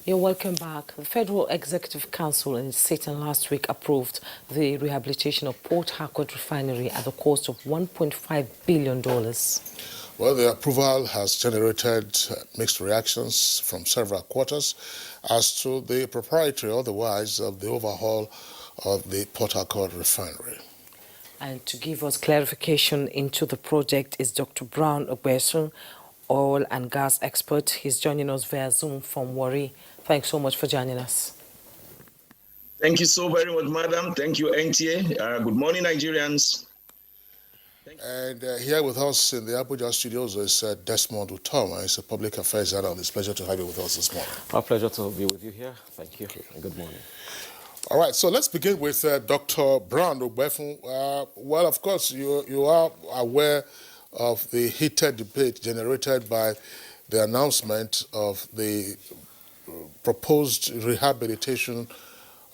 You're welcome back. The Federal Executive Council in its sitting last week approved the rehabilitation of Port Harcourt refinery at the cost of $1.5 billion. Well, the approval has generated mixed reactions from several quarters as to the propriety otherwise of the overhaul of the Port Harcourt refinery. And to give us clarification into the project is Dr. Brown Ogbeifun, oil and gas expert. He's joining us via Zoom from Warri. Thanks so much for joining us. Thank you so very much, madam. Thank you, NTA. Good morning, Nigerians. And here with us in the Abuja studios is Desmond Utoma. He's a public affairs analyst. It's a pleasure to have you with us this morning. Our pleasure to be with you here. Thank you, and good morning. All right, so let's begin with Dr. Brown Ogbeifun. Well, of course, you are aware of the heated debate generated by the announcement of the proposed rehabilitation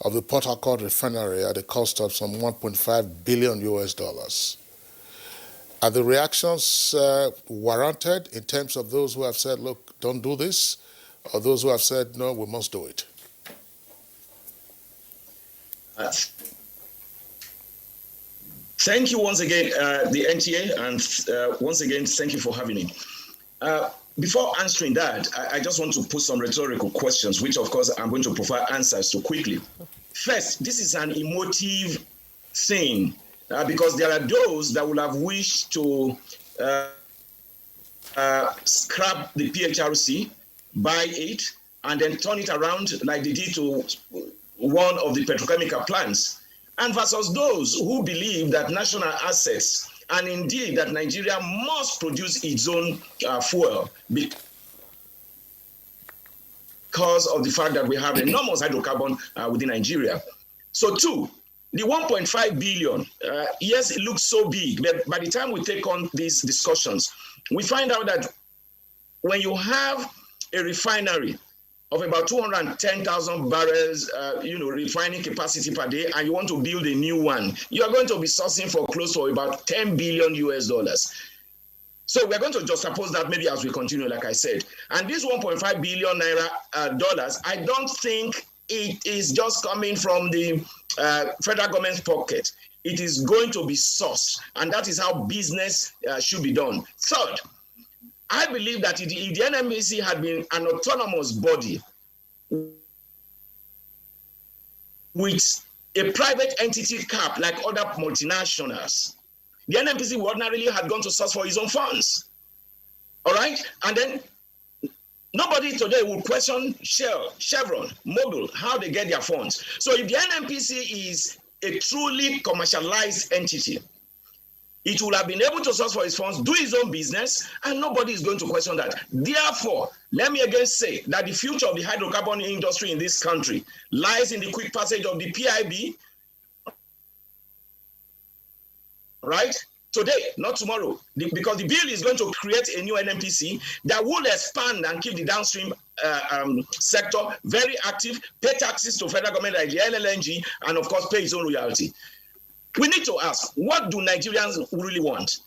of the Port Harcourt refinery at a cost of some $1.5 billion US. Are the reactions warranted in terms of those who have said, look, don't do this, or those who have said, no, we must do it? Thank you once again, the NTA, and once again, thank you for having me. Before answering that, I just want to put some rhetorical questions, which of course I'm going to provide answers to quickly. First, this is an emotive thing because there are those that will have wished to scrap the PHRC, buy it, and then turn it around like they did to one of the petrochemical plants, and versus those who believe that national assets and indeed that Nigeria must produce its own fuel because of the fact that we have enormous hydrocarbon within Nigeria. So two, the 1.5 billion, yes, it looks so big, but by the time we take on these discussions, we find out that when you have a refinery of about 210,000 barrels, refining capacity per day, and you want to build a new one, you are going to be sourcing for close to about $10 billion US. So we're going to juxtapose that maybe as we continue, like I said. And this 1.5 billion naira dollars, I don't think it is just coming from the federal government's pocket. It is going to be sourced, and that is how business should be done. Third, I believe that if the NMBC had been an autonomous body with a private entity cap like other multinationals, the NMBC would ordinarily have gone to source for his own funds. All right? And then nobody today will question Shell, Chevron, Mobil, how they get their funds. So if the NMPC is a truly commercialized entity, it will have been able to source for its funds, do its own business, and nobody is going to question that. Therefore, let me again say that the future of the hydrocarbon industry in this country lies in the quick passage of the PIB, right? Today, not tomorrow, because the bill is going to create a new NMPC that will expand and keep the downstream sector very active, pay taxes to federal government like the LLNG, and of course pay its own royalty. We need to ask, what do Nigerians really want?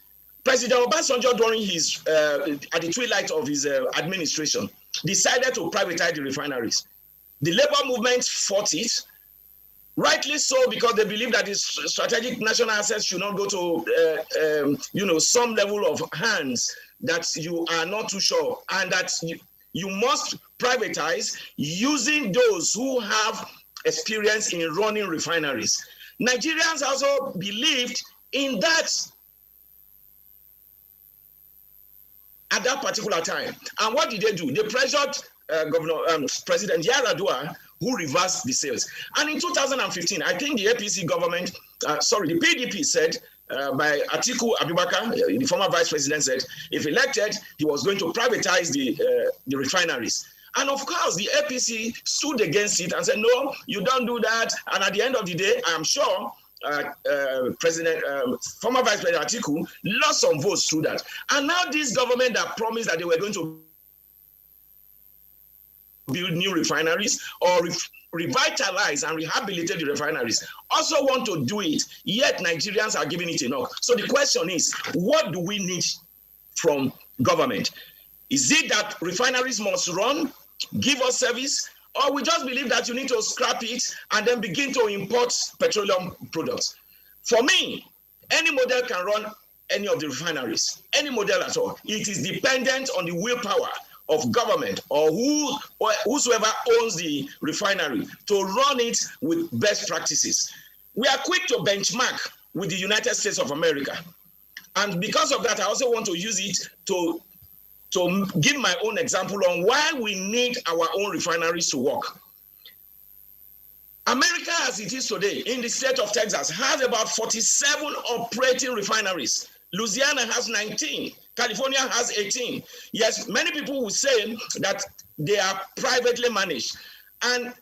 President Obasanjo, during his, at the twilight of his administration, decided to privatize the refineries. The labor movement fought it, rightly so, because they believe that the strategic national assets should not go to, some level of hands that you are not too sure, and that you must privatize using those who have experience in running refineries. Nigerians also believed in that at that particular time. And what did they do? They pressured President Yaradua, who reversed the sales. And in 2015, I think the APC government, the PDP said, by Atiku Abubakar, the former vice president, said, if elected, he was going to privatize the refineries. And of course, the APC stood against it and said, no, you don't do that. And at the end of the day, I'm sure former Vice President Atiku lost some votes through that. And now this government that promised that they were going to build new refineries or revitalize and rehabilitate the refineries also want to do it, yet Nigerians are giving it enough. So the question is, what do we need from government? Is it that refineries must run, give us service, Or we just believe that you need to scrap it and then begin to import petroleum products. For me, any model can run any of the refineries, any model at all. It is dependent on the willpower of government or whosoever owns the refinery to run it with best practices. We are quick to benchmark with the United States of America. And because of that, I also want to use it to give my own example on why we need our own refineries to work. America, as it is today, in the state of Texas, has about 47 operating refineries. Louisiana has 19. California has 18. Yes, many people will say that they are privately managed. And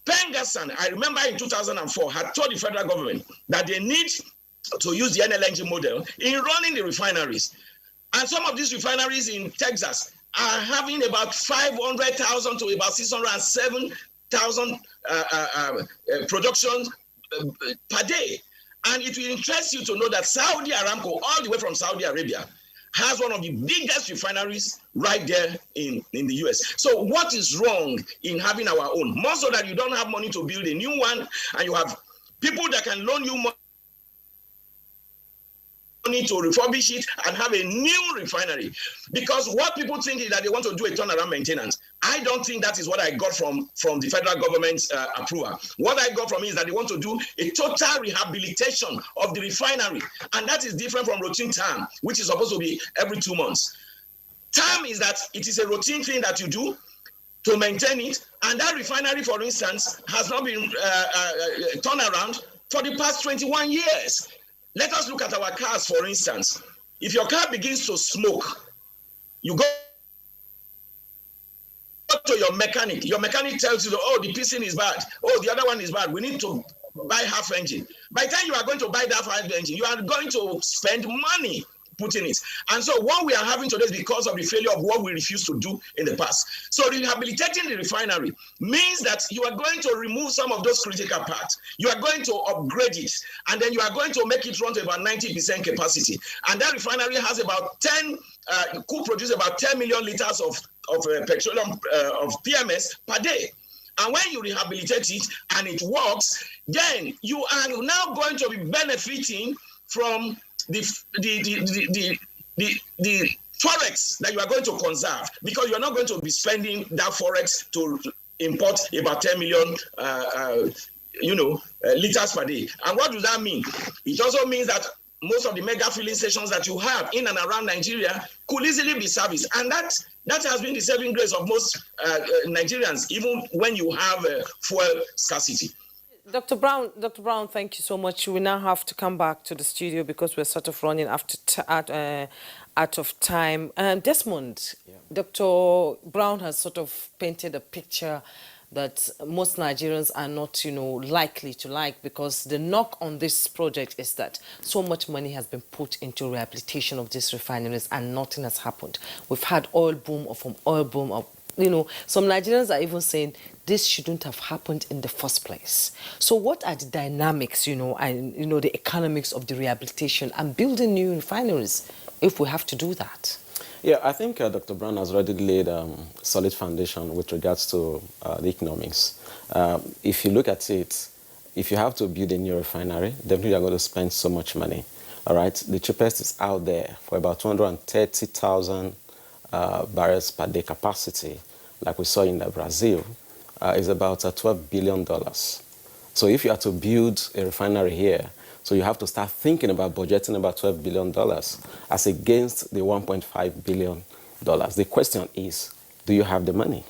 Pengerson, I remember in 2004, had told the federal government that they need to use the NLNG model in running the refineries. And some of these refineries in Texas are having about 500,000 to about 607,000 productions per day. And it will interest you to know that Saudi Aramco, all the way from Saudi Arabia, has one of the biggest refineries right there in the US. So what is wrong in having our own? More so that you don't have money to build a new one, and you have people that can loan you money to refurbish it and have a new refinery. Because what people think is that they want to do a turnaround maintenance. I don't think that is what I got from the federal government's approval. What I got from it is that they want to do a total rehabilitation of the refinery. And that is different from routine TAM, which is supposed to be every 2 months. TAM is that it is a routine thing that you do to maintain it. And that refinery, for instance, has not been turned around for the past 21 years. Let us look at our cars, for instance. If your car begins to smoke, you go to your mechanic. Your mechanic tells you, oh, the piston is bad. Oh, the other one is bad. We need to buy half engine. By the time you are going to buy that half engine, you are going to spend money putting it. And so what we are having today is because of the failure of what we refused to do in the past. So rehabilitating the refinery means that you are going to remove some of those critical parts. You are going to upgrade it, and then you are going to make it run to about 90% capacity. And that refinery has about could produce about 10 million liters of petroleum, of PMS per day. And when you rehabilitate it and it works, then you are now going to be benefiting from the forex that you are going to conserve, because you are not going to be spending that forex to import about 10 million liters per day. And what does that mean? It also means that most of the mega filling stations that you have in and around Nigeria could easily be serviced. And that has been the saving grace of most Nigerians, even when you have fuel scarcity. Dr. Brown, thank you so much. We now have to come back to the studio because we're sort of running out of time. Desmond, yeah. Dr. Brown has sort of painted a picture that most Nigerians are not, likely to like, because the knock on this project is that so much money has been put into rehabilitation of these refineries and nothing has happened. We've had oil boom from oil boom up. Some Nigerians are even saying this shouldn't have happened in the first place. So what are the dynamics, and, the economics of the rehabilitation and building new refineries if we have to do that? Yeah, I think Dr. Brown has already laid a solid foundation with regards to the economics. If you look at it, if you have to build a new refinery, definitely you're going to spend so much money. All right, the cheapest is out there for about 230,000 barrels per day capacity, like we saw in Brazil, is about $12 billion. So if you are to build a refinery here, so you have to start thinking about budgeting about $12 billion as against the $1.5 billion. The question is, do you have the money?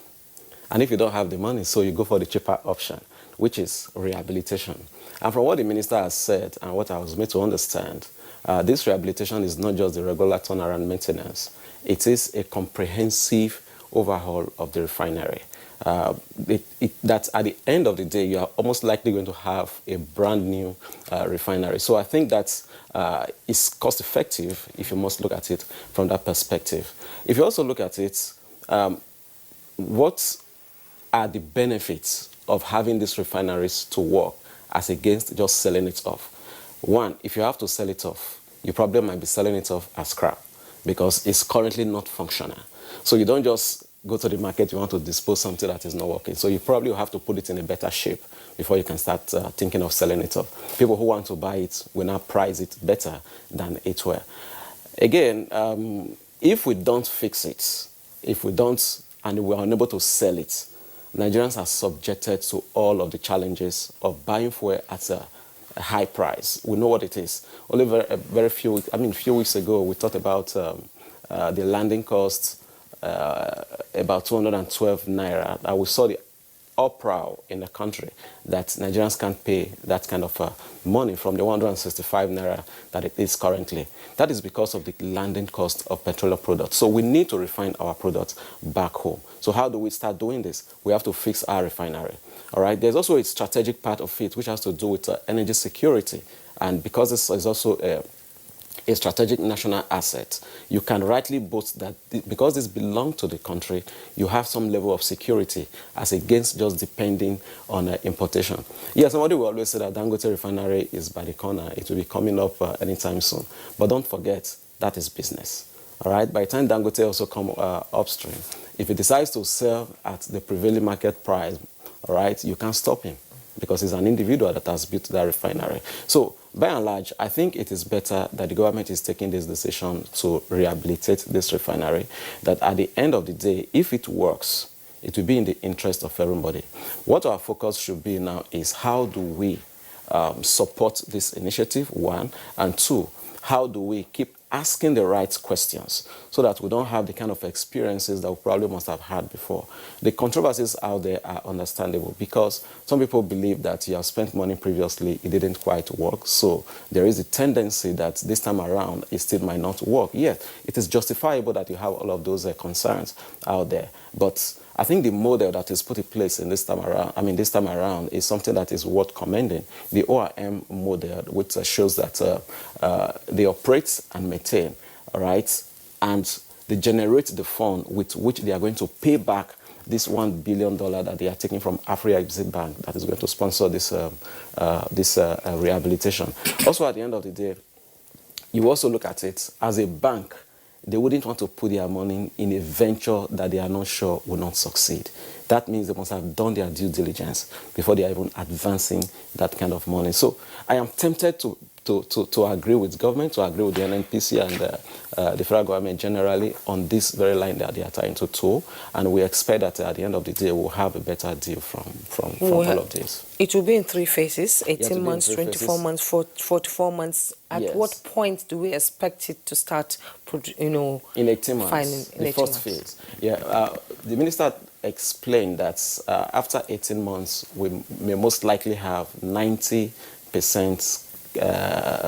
And if you don't have the money, so you go for the cheaper option, which is rehabilitation. And from what the minister has said and what I was made to understand, this rehabilitation is not just the regular turnaround maintenance. It is a comprehensive overhaul of the refinery. That at the end of the day, you are almost likely going to have a brand new refinery. So I think that is cost effective if you must look at it from that perspective. If you also look at it, what are the benefits of having these refineries to work as against just selling it off? One, if you have to sell it off, you probably might be selling it off as scrap because it's currently not functional. So you don't just go to the market, you want to dispose something that is not working. So you probably will have to put it in a better shape before you can start thinking of selling it off. People who want to buy it will now price it better than it were. Again, if we don't fix it, if we don't, and we are unable to sell it, Nigerians are subjected to all of the challenges of buying fuel at a high price. We know what it is. Only very few, few weeks ago, we talked about the landing cost, about 212 naira. And we saw the uproar in the country that Nigerians can't pay that kind of money from the 165 naira that it is currently. That is because of the landing cost of petroleum products. So we need to refine our products back home. So how do we start doing this? We have to fix our refinery. All right. There's also a strategic part of it which has to do with energy security, and because this is also a strategic national asset, you can rightly boast that because this belongs to the country, you have some level of security as against just depending on importation. Yeah, somebody will always say that Dangote refinery is by the corner. It will be coming up anytime soon. But don't forget, that is business. All right, by the time Dangote also come upstream, if he decides to sell at the prevailing market price, all right, you can't stop him because he's an individual that has built that refinery. So by and large, I think it is better that the government is taking this decision to rehabilitate this refinery, that at the end of the day, if it works, it will be in the interest of everybody. What our focus should be now is how do we support this initiative, one, and two, how do we keep asking the right questions so that we don't have the kind of experiences that we probably must have had before. The controversies out there are understandable because some people believe that you have spent money previously, it didn't quite work. So there is a tendency that this time around it still might not work. Yet it is justifiable that you have all of those concerns out there. But I think the model that is put in place in this time around, is something that is worth commending. The ORM model, which shows that they operate and maintain, all right, and they generate the fund with which they are going to pay back this $1 billion that they are taking from Africa Exit Bank that is going to sponsor this rehabilitation. Also, at the end of the day, you also look at it as a bank. They wouldn't want to put their money in a venture that they are not sure will not succeed. That means they must have done their due diligence before they are even advancing that kind of money. So I am tempted to agree with government, to agree with the NNPC and the federal government generally on this very line that they are trying to tow. And we expect that at the end of the day, we'll have a better deal from all of this. It will be in 3 phases, 18 months, 24 months, 44 months. At what point do we expect it to start, in 18 months, the first phase. Yeah, the minister explained that after 18 months, we may most likely have 90%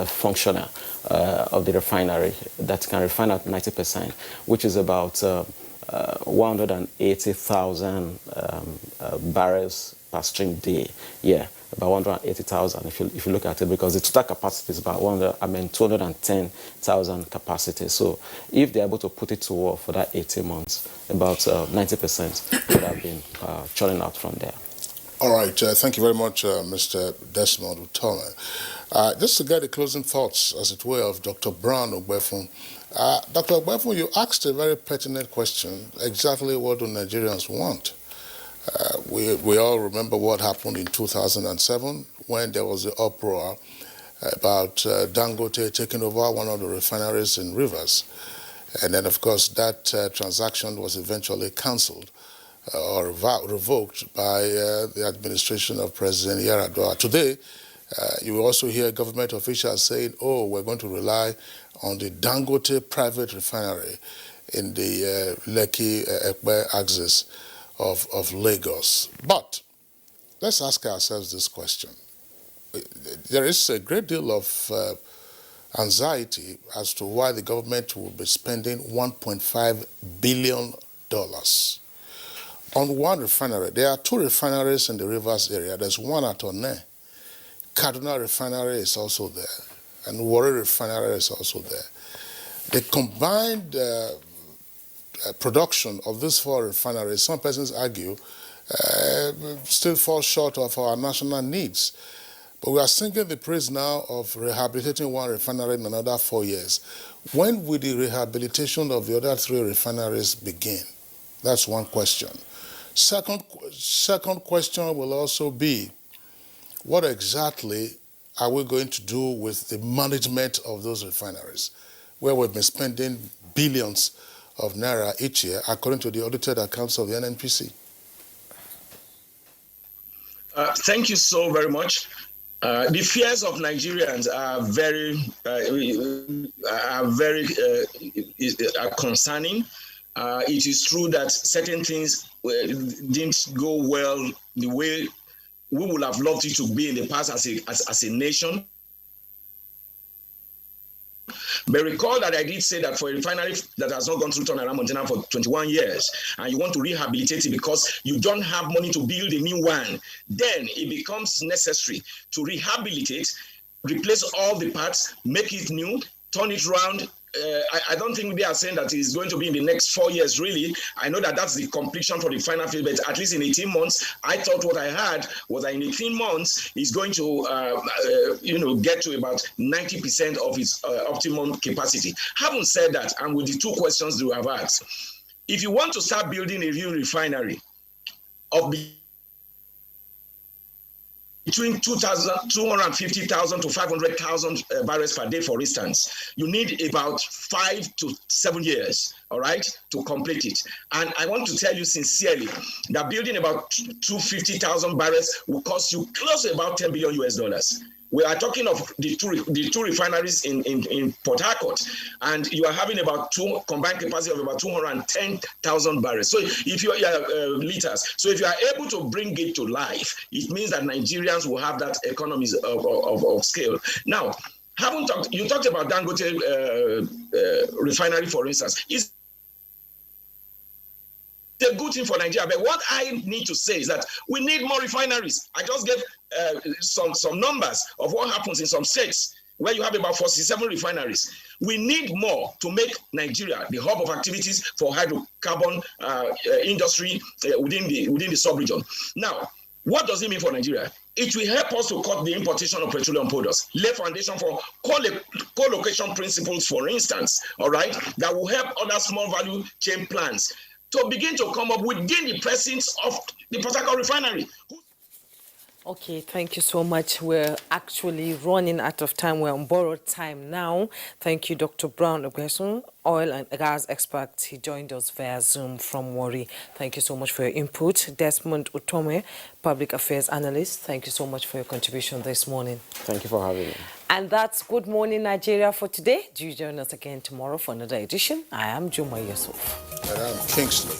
functional of the refinery that can refine at 90%, which is about 180,000 barrels per stream day. Yeah, about 180,000 if you look at it, because the total capacity is about 210,000 capacity. So if they're able to put it to work for that 18 months, about 90% would have been churning out from there. All right, thank you very much, Mr. Desmond Utome. Just to get the closing thoughts, as it were, of Dr. Brown Ogbeifun. Dr. Ogbeifun, you asked a very pertinent question, exactly what do Nigerians want? We all remember what happened in 2007 when there was the uproar about Dangote taking over one of the refineries in Rivers. And then, of course, that transaction was eventually cancelled or revoked by the administration of President Yar'Adua. Today, you will also hear government officials saying, oh, we're going to rely on the Dangote private refinery in the Lekki-Ekpe axis of Lagos. But let's ask ourselves this question. There is a great deal of anxiety as to why the government will be spending $1.5 billion on one refinery. There are 2 refineries in the Rivers area. There's one at Onne. Kaduna refinery is also there, and Warri refinery is also there. The combined production of these 4 refineries, some persons argue, still falls short of our national needs. But we are singing the praise now of rehabilitating one refinery in another 4 years. When will the rehabilitation of the other 3 refineries begin? That's one question. Second question will also be, what exactly are we going to do with the management of those refineries, where we've been spending billions of naira each year, according to the audited accounts of the NNPC? Thank you so very much. The fears of Nigerians are concerning. It is true that certain things didn't go well the way we would have loved it to be in the past as a nation. But recall that I did say that for a refinery that has not gone through turnaround maintenance for 21 years, and you want to rehabilitate it because you don't have money to build a new one, then it becomes necessary to rehabilitate, replace all the parts, make it new, turn it around. I don't think they are saying that it's going to be in the next 4 years, really. I know that that's the completion for the final phase, but at least in 18 months, I thought what I had was that in 18 months, it's going to, get to about 90% of its optimum capacity. Having said that, and with the two questions that we have asked, if you want to start building a new refinery of between 250,000 to 500,000 barrels per day, for instance, you need about 5 to 7 years, all right, to complete it. And I want to tell you sincerely that building about 250,000 barrels will cost you close to about $10 billion US. We are talking of the two refineries in Port Harcourt, and you are having about combined capacity of about 210,000 barrels. So if you are liters, so if you are able to bring it to life, it means that Nigerians will have that economies of scale. Now, you talked about Dangote refinery, for instance. It's a good thing for Nigeria, but what I need to say is that we need more refineries. I just gave some numbers of what happens in some states where you have about 47 refineries. We need more to make Nigeria the hub of activities for hydrocarbon industry within the sub-region. Now, what does it mean for Nigeria? It will help us to cut the importation of petroleum products, lay foundation for co-location principles, for instance, all right, that will help other small value chain plants to begin to come up within the presence of the Port Harcourt refinery. Okay, thank you so much. We're actually running out of time. We're on borrowed time now. Thank you, Dr. Brown Ogbeifun, oil and gas expert. He joined us via Zoom from Warri. Thank you so much for your input. Desmond Utome, public affairs analyst. Thank you so much for your contribution this morning. Thank you for having me. And that's Good Morning Nigeria for today. Do join us again tomorrow for another edition. I am Juma Yusuf. And I'm Kingsley.